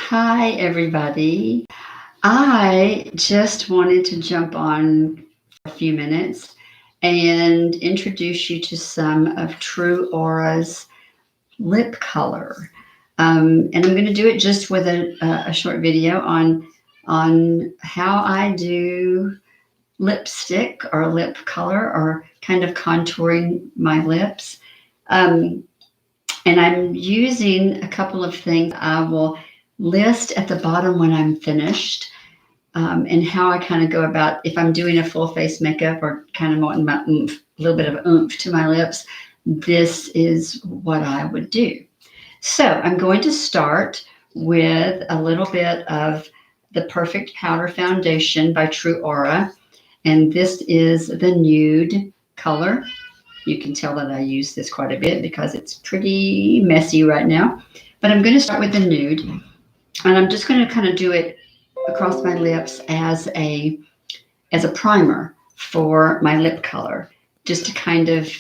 Hi, everybody. I just wanted to jump on for a few minutes and introduce you to some of TruAura's lip color. And I'm going to do it just with a short video on how I do lipstick or lip color or kind of contouring my lips. And I'm using a couple of things I will list at the bottom when I'm finished, and how I kind of go about if I'm doing a full face makeup or kind of wanting my oomph, a little bit of oomph to my lips. This is what I would do. So I'm going to start with a little bit of the Perfect Powder Foundation by TruAura, and this is the nude color. You can tell that I use this quite a bit because it's pretty messy right now. But I'm going to start with the nude, and I'm just going to kind of do it across my lips as a primer for my lip color, just to kind of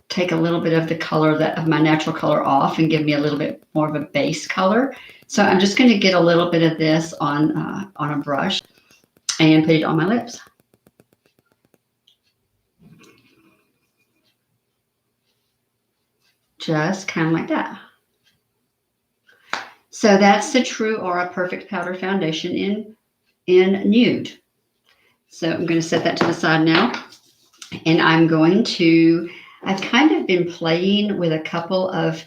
take a little bit of the color of my natural color off and give me a little bit more of a base color. So I'm just going to get a little bit of this on a brush and put it on my lips. Just kind of like that. So that's the TruAura Perfect Powder Foundation in nude. So I'm going to set that to the side now. And I've kind of been playing with a couple of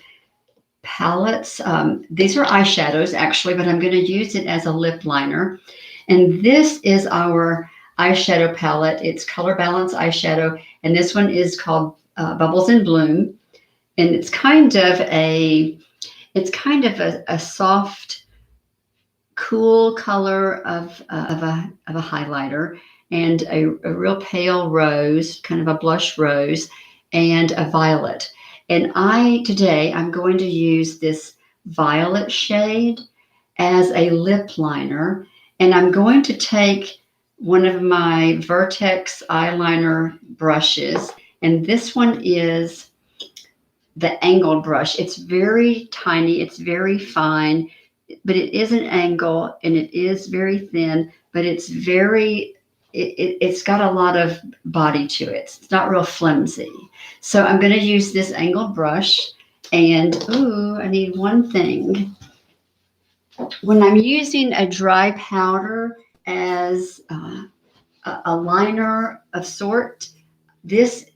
palettes. These are eyeshadows actually, but I'm going to use it as a lip liner. And this is our eyeshadow palette. It's Color Balance Eyeshadow. And this one is called Bubbles in Bloom. And it's kind of a soft, cool color of a highlighter, and a real pale rose, kind of a blush rose, and a violet. And today I'm going to use this violet shade as a lip liner, and I'm going to take one of my Vertex eyeliner brushes, and this one is the angled brush. It's very tiny, it's very fine, but it is an angle and it is very thin, but it's got a lot of body to it. It's not real flimsy. So I'm going to use this angled brush, and I need one thing. When I'm using a dry powder as a liner of sort, this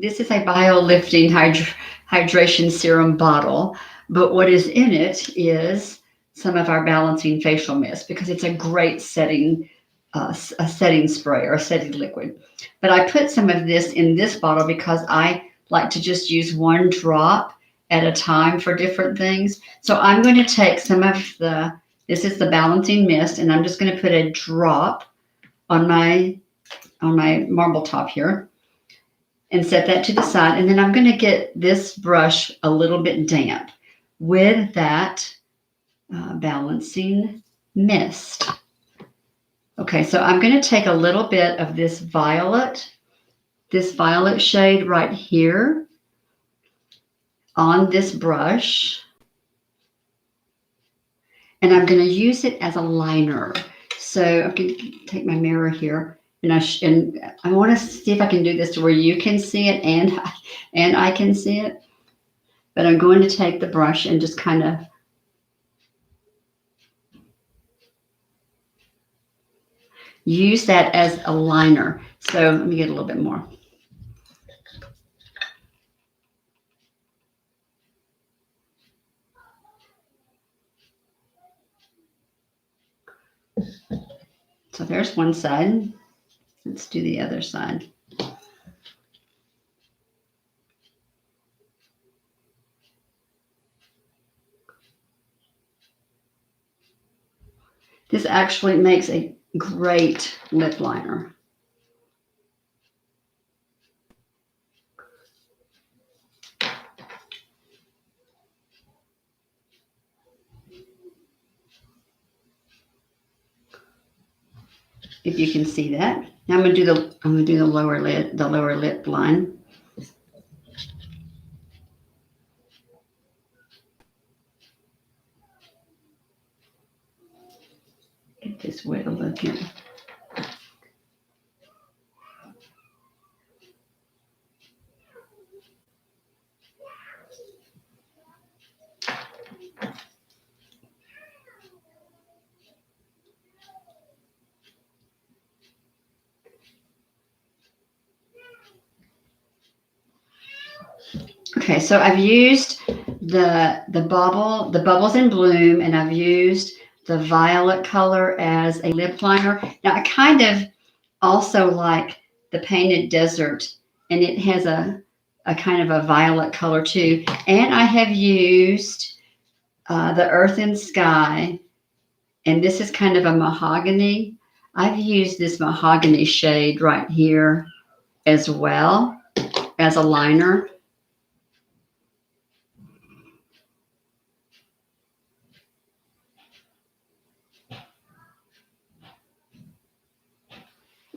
is a bio-lifting hydration serum bottle, but what is in it is some of our balancing facial mist, because it's a great setting spray or a setting liquid. But I put some of this in this bottle because I like to just use one drop at a time for different things. So I'm going to take some of this is the balancing mist, and I'm just going to put a drop on my marble top here and set that to the side. And then I'm going to get this brush a little bit damp with that balancing mist. Okay, so I'm going to take a little bit of this violet shade right here on this brush, and I'm going to use it as a liner. So I'm going to take my mirror here, and I want to see if I can do this to where you can see it and I can see it. But I'm going to take the brush and just kind of use that as a liner. So let me get a little bit more. So there's one side. Let's do the other side. This actually makes a great lip liner. If you can see that. Now I'm going to do the lower lip line. Get this way to look at. Okay, so I've used the bubbles in bloom, and I've used the violet color as a lip liner. Now I kind of also like the Painted Desert, and it has a kind of a violet color too. And I have used the Earth and Sky, and this is kind of a mahogany. I've used this mahogany shade right here as well as a liner.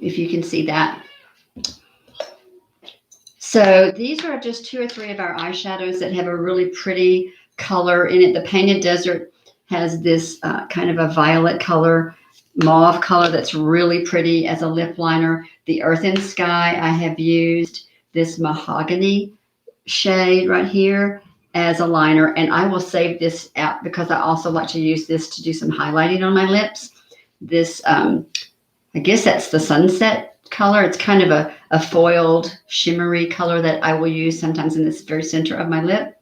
If you can see that. So these are just 2 or 3 of our eyeshadows that have a really pretty color in it. The Painted Desert has this kind of a violet color, mauve color that's really pretty as a lip liner. The Earth and Sky, I have used this mahogany shade right here as a liner, and I will save this out because I also like to use this to do some highlighting on my lips. This, I guess that's the Sunset color. It's kind of a foiled shimmery color that I will use sometimes in this very center of my lip.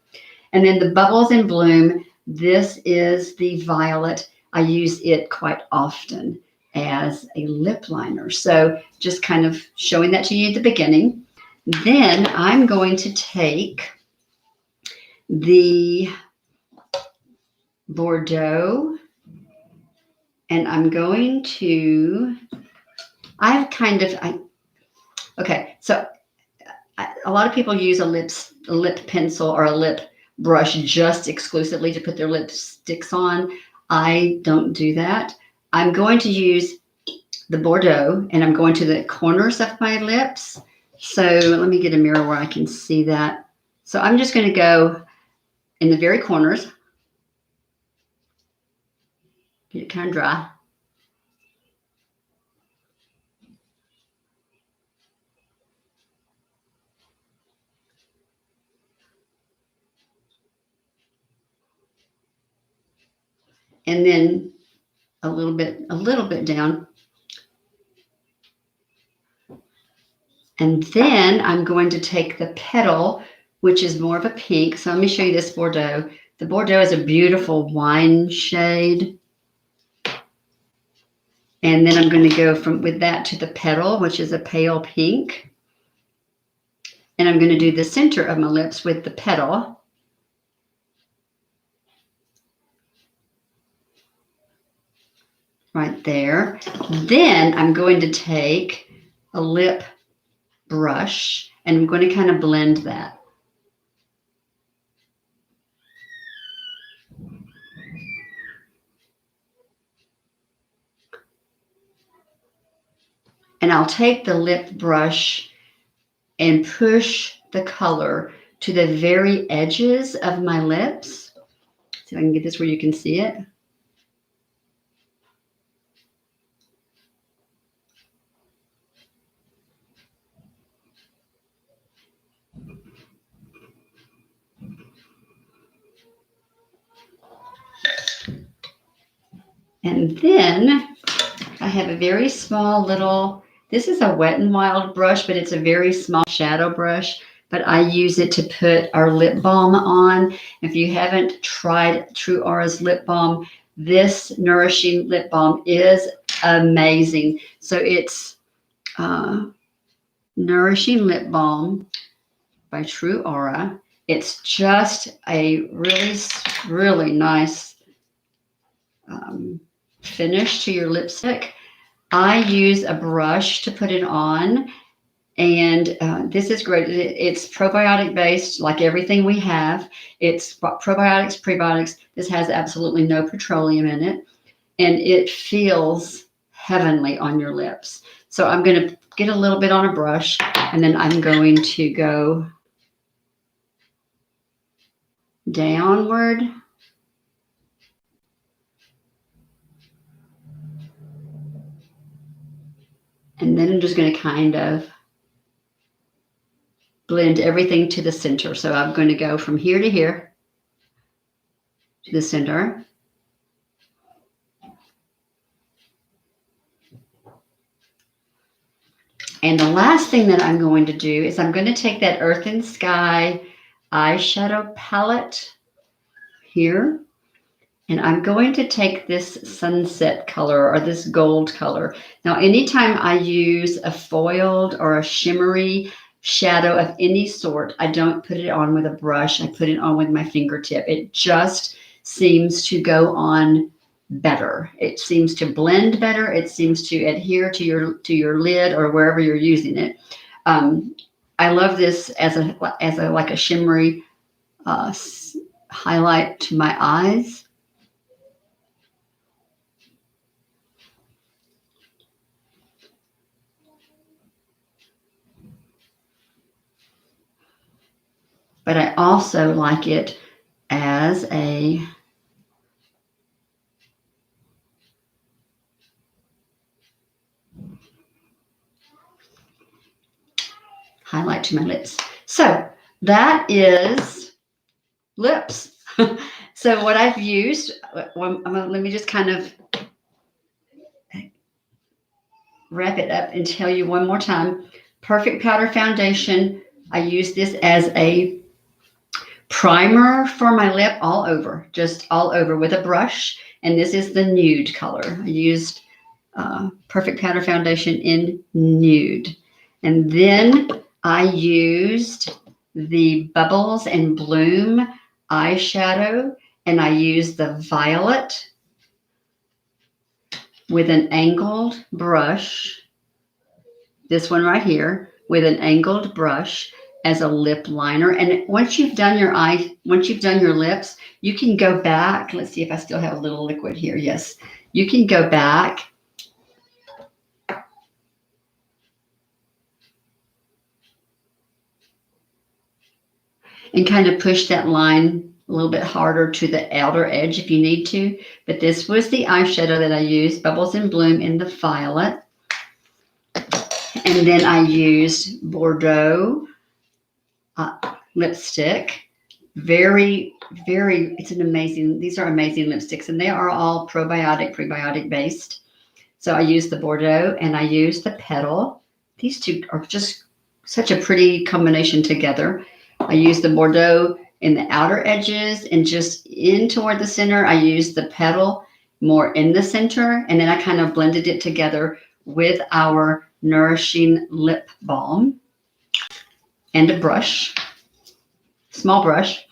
And then the Bubbles in Bloom, this is the violet. I use it quite often as a lip liner. So just kind of showing that to you at the beginning. Then I'm going to take the Bordeaux, and I'm going to, okay, so a lot of people use a lip pencil or a lip brush just exclusively to put their lipsticks on. I don't do that. I'm going to use the Bordeaux, and I'm going to the corners of my lips. So let me get a mirror where I can see that. So I'm just going to go in the very corners. Get it kind of dry. And then a little bit down. And then I'm going to take the Petal, which is more of a pink. So let me show you this Bordeaux. The Bordeaux is a beautiful wine shade. And then I'm going to go with that to the Petal, which is a pale pink. And I'm going to do the center of my lips with the Petal. Right there. Then I'm going to take a lip brush, and I'm going to kind of blend that. And I'll take the lip brush and push the color to the very edges of my lips. See if I can get this where you can see it. And then I have a very small little, this is a Wet n Wild brush, but it's a very small shadow brush, but I use it to put our lip balm on. If you haven't tried TruAura's lip balm, this Nourishing lip balm is amazing. So it's Nourishing lip balm by TruAura. It's just a really, really nice finish to your lipstick. I use a brush to put it on, and this is great. It's probiotic based, like everything we have. It's probiotics, prebiotics. This has absolutely no petroleum in it, and it feels heavenly on your lips. So I'm going to get a little bit on a brush, and then I'm going to go downward. And then I'm just going to kind of blend everything to the center. So I'm going to go from here to here to the center. And the last thing that I'm going to do is I'm going to take that Earth and Sky eyeshadow palette here, and I'm going to take this sunset color or this gold color. Now, anytime I use a foiled or a shimmery shadow of any sort, I don't put it on with a brush. I put it on with my fingertip. It just seems to go on better. It seems to blend better. It seems to adhere to your lid or wherever you're using it. I love this as a like a shimmery highlight to my eyes. But I also like it as a highlight to my lips. So that is lips. So what I've used, let me just kind of wrap it up and tell you one more time. Perfect Powder Foundation. I use this as a primer for my lip all over, just all over with a brush. And this is the nude color. I used Perfect Powder Foundation in nude. And then I used the Bubbles and Bloom eyeshadow, and I used the violet with an angled brush, this one right here, with an angled brush as a lip liner. And once you've done your lips, you can go back. Let's see if I still have a little liquid here. Yes, you can go back and kind of push that line a little bit harder to the outer edge if you need to. But this was the eyeshadow that I used, Bubbles and Bloom in the violet. And then I used Bordeaux lipstick. Very, very, these are amazing lipsticks, and they are all probiotic, prebiotic based. So I used the Bordeaux and I used the Petal. These two are just such a pretty combination together. I used the Bordeaux in the outer edges and just in toward the center. I used the Petal more in the center, and then I kind of blended it together with our Nourishing lip balm and a brush, small brush.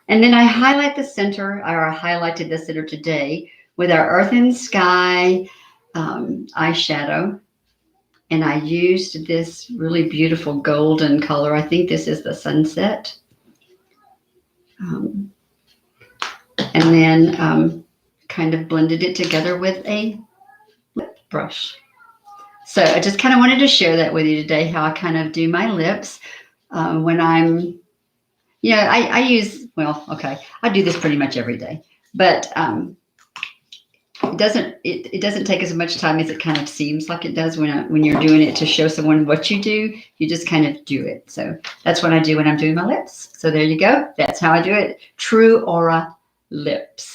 And then I highlight the center, or I highlighted the center today with our Earth and Sky eyeshadow. And I used this really beautiful golden color. I think this is the sunset. And then kind of blended it together with a lip brush. So I just kind of wanted to share that with you today, how I kind of do my lips when I'm, I use, I do this pretty much every day, but it doesn't take as much time as it kind of seems like it does when you're doing it to show someone what you do. You just kind of do it. So that's what I do when I'm doing my lips. So there you go. That's how I do it. TruAura lips.